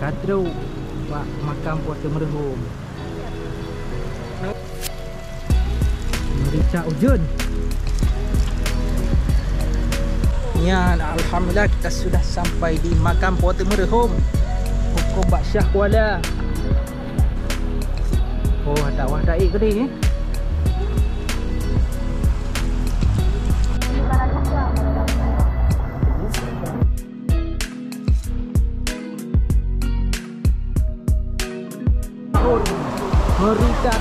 Kadruk makam puasa merhum. Merica Ujun. Ya, alhamdulillah kita sudah sampai di makam puasa merhum Hukum Bak Syah Kuala. Oh, ada wahdai ke ni? Merica.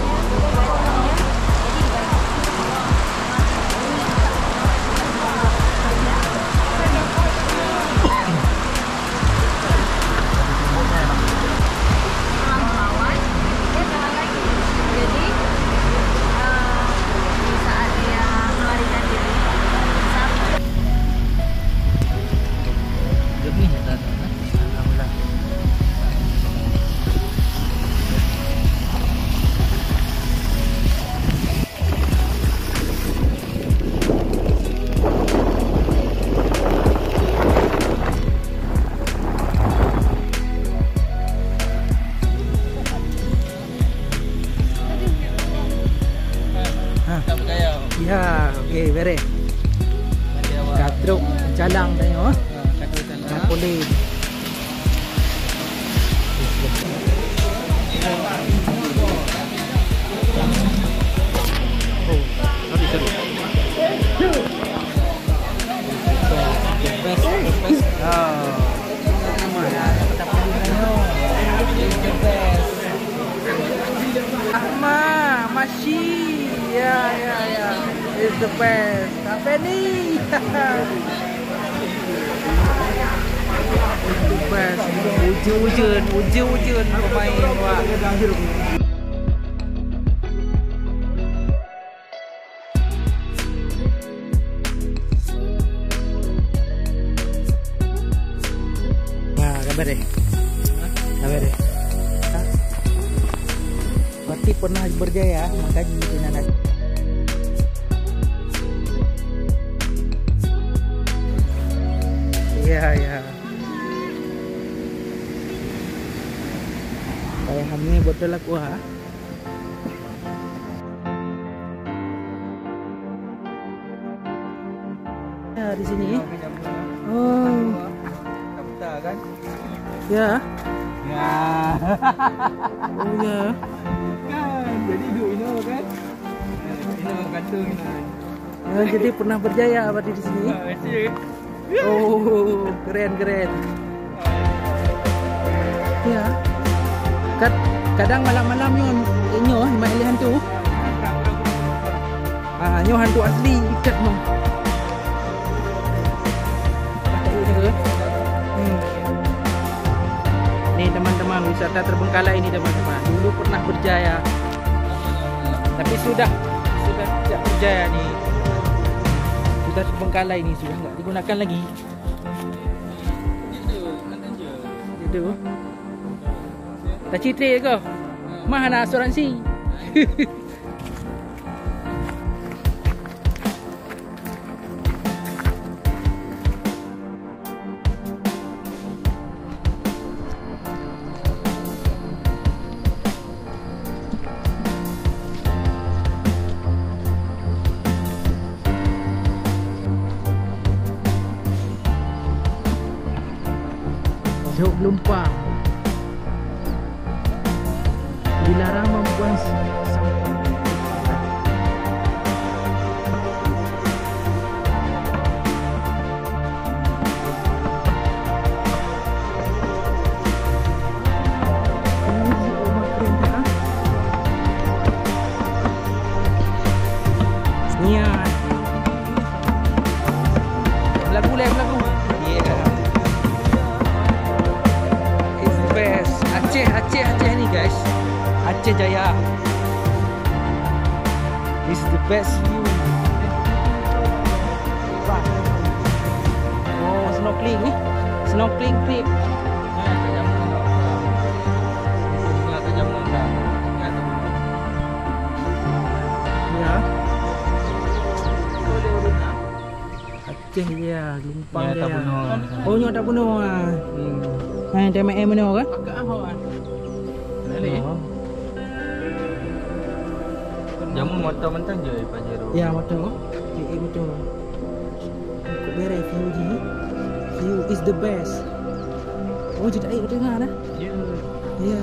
Ya, okey, beres. Kadruk calang tanya. Kadruk calang. Boleh. Oh, habis seru. Best. Oh. Ahmad, masih. Ya. It's the best. Apa ni? It's the best. Ujun pemain wah. Nah, kabar deh. Berarti pernah berjaya mengkaji di Nanas. Ya. Saya hamil betul aku ha. Ya di sini. Oh. Kapta kan? Ya. Oh ya. Kan jadi duk ini kan? Ini gantung ini. Jadi pernah berjaya berarti di sini. Oh, keren. Ya. Kadang malam-malam nyo main hantu. Nyo hantu asli ikat mah. Nih teman-teman, wisata Terbengkalai ini teman-teman. Dulu pernah berjaya. Tapi sudah tidak berjaya nih. Terbengkalai ini sudah enggak digunakan lagi. Itu. Tak citra ke? Mana asuransi? Jauh Lumpang dilarang membuang sampah. Niat lagu. Aceh ni guys, Aceh Jaya. This is the best view. Oh, snorkeling trip. Ya. Aceh dia, Lumpang dia. Oh, nyo tak bunuh ah. Hai TMM ni orang. Pakai apa kan? Lali. Jamu motor mentang je Pajero. Ya motor. Motor. Kau beres view je. View is the best. Oh jadi air dengar dah. Ya. Ya.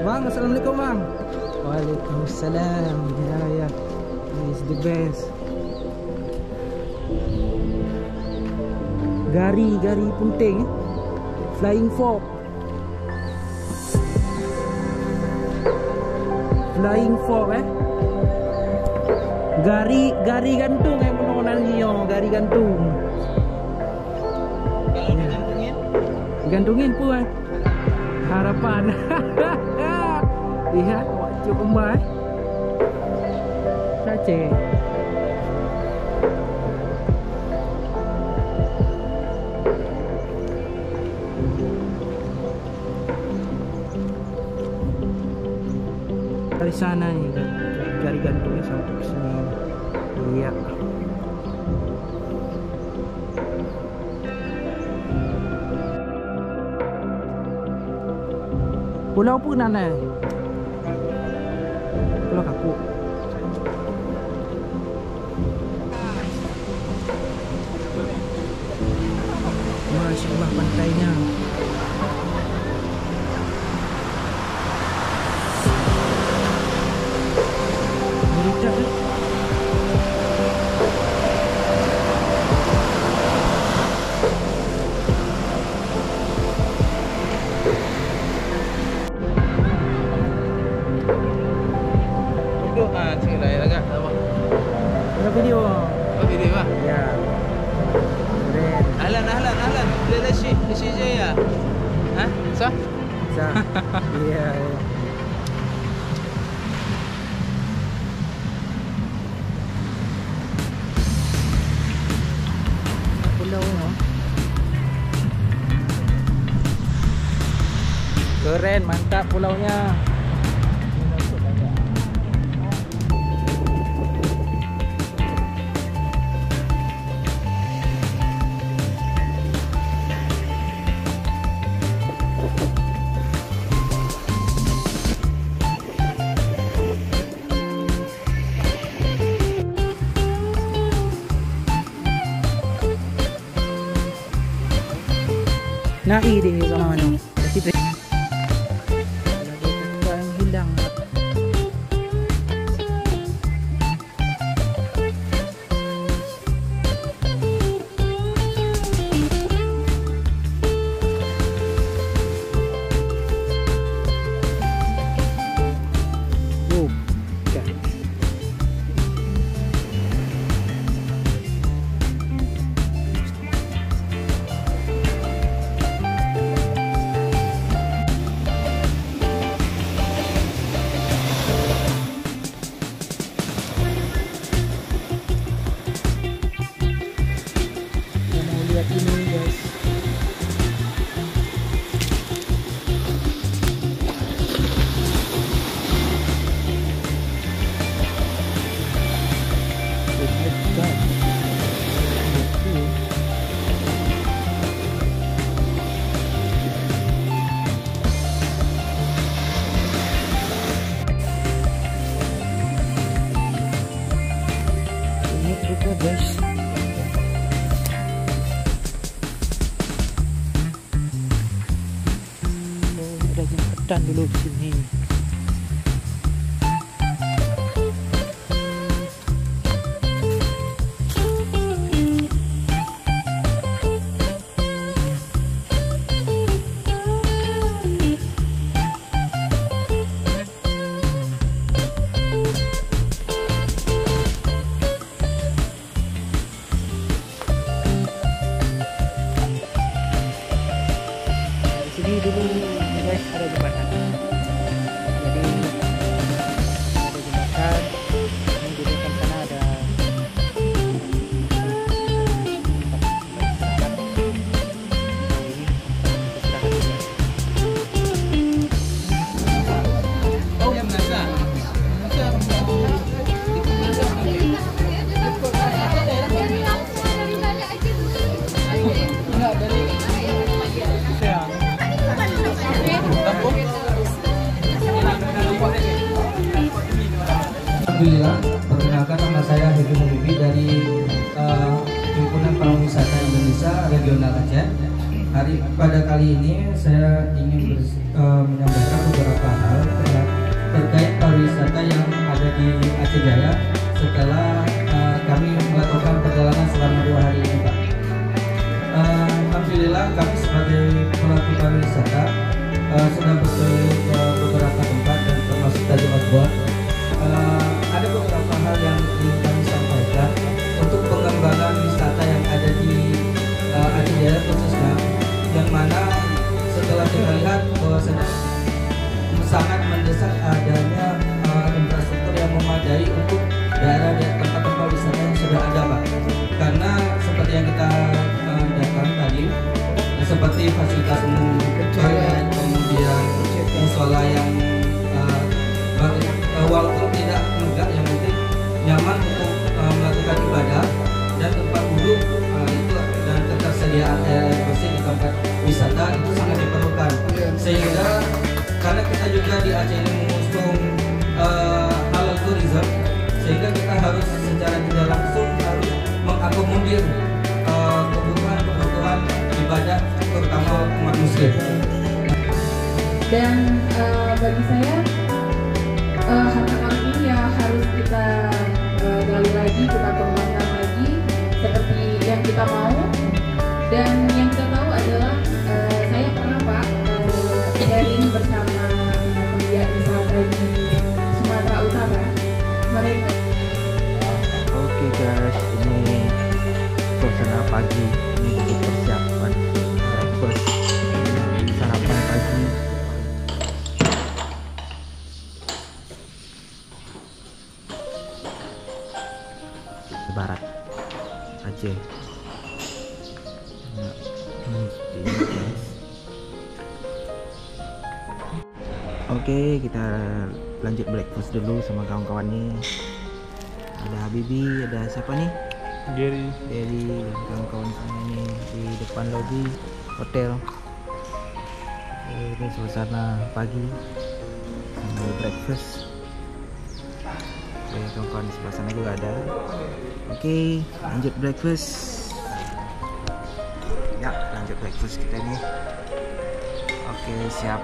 Bang, assalamualaikum bang. Waalaikumsalam. Ya. Is the best. Gari punting. Flying Fox. Flying Fox Gari gantung menonal niyo, gari gantung. Kalau digantungin? Gantungin pun harapan. Lihat wajib emas. Saja. Dari sana ni gari gantungnya sampai ke sini. Iya. Pulau pun ada. Pulau Kapu. Masya Allah pantainya. Meritak kan? Duduk sini lah agak apa? Ada video. Oh video ah. Ya. Keren. Ahlan. Dia si je ya. Hah? Sah? Sah. Iya. Pulau no. Keren, mantap pulaunya. Nai dia sama mana? Kita lagi yang hilang. Oh, okay. Lihat ini guys. Ini juga guys. Ada jembatan dulu di sini. Di sini dulu guys ada jembatan. Jadi ada jembatan. Ini di depan sana ada Oh, yang nasa. Enggak dari. Alhamdulillah, perkenalkan nama saya Hedi Mubibi dari Himpunan Pariwisata Indonesia Regional Aceh. Pada kali ini saya ingin menyampaikan beberapa hal terkait pariwisata yang ada di Aceh Jaya setelah kami melakukan perjalanan selama 2 hari ini, Pak. Alhamdulillah kami sebagai pelaku pariwisata sudah berkeliling ke beberapa tempat dan termasuk tadi outbound. Ada beberapa hal yang ingin kami sampaikan untuk pengembangan wisata yang ada di Aceh Jaya khususnya, yang mana setelah kita lihat bahwa sangat mendesak adanya infrastruktur yang memadai untuk daerah tempat-tempat wisata yang sudah ada, Pak. Karena seperti yang kita datang tadi, seperti fasilitas umum, toilet, kemudian musola yang walaupun tidak megah, yang penting nyaman untuk melakukan ibadah, dan tempat duduk itu dan ketersediaan air bersih di tempat wisata itu sangat diperlukan. Sehingga karena kita juga di Aceh ini mengusung halal tourism, sehingga kita harus secara tidak langsung harus mengakomodir kebutuhan ibadah terutama umat muslim. Dan bagi saya harta karun ini ya harus kita gali lagi, kita kembangkan lagi seperti yang kita mau. Dan yang kita tahu adalah saya pernah, Pak, sharing bersama penggiat wisata di Sumatera Utara. Mereka Oke guys, ini suasana pagi, ini untuk persiapan breakfast, sarapan pagi. Barat Aceh. Nah, seperti ini guys. Oke, kita lanjut breakfast dulu sama kawan-kawan nih. Ada Habibi, ada siapa nih? Gary dan kawan-kawan semua nih di depan lobi hotel. Ini suasana pagi sambil breakfast. Oke, kawan-kawan di sebelah sana juga ada. Oke, lanjut breakfast. Ya, lanjut breakfast kita nih. Oke, siap.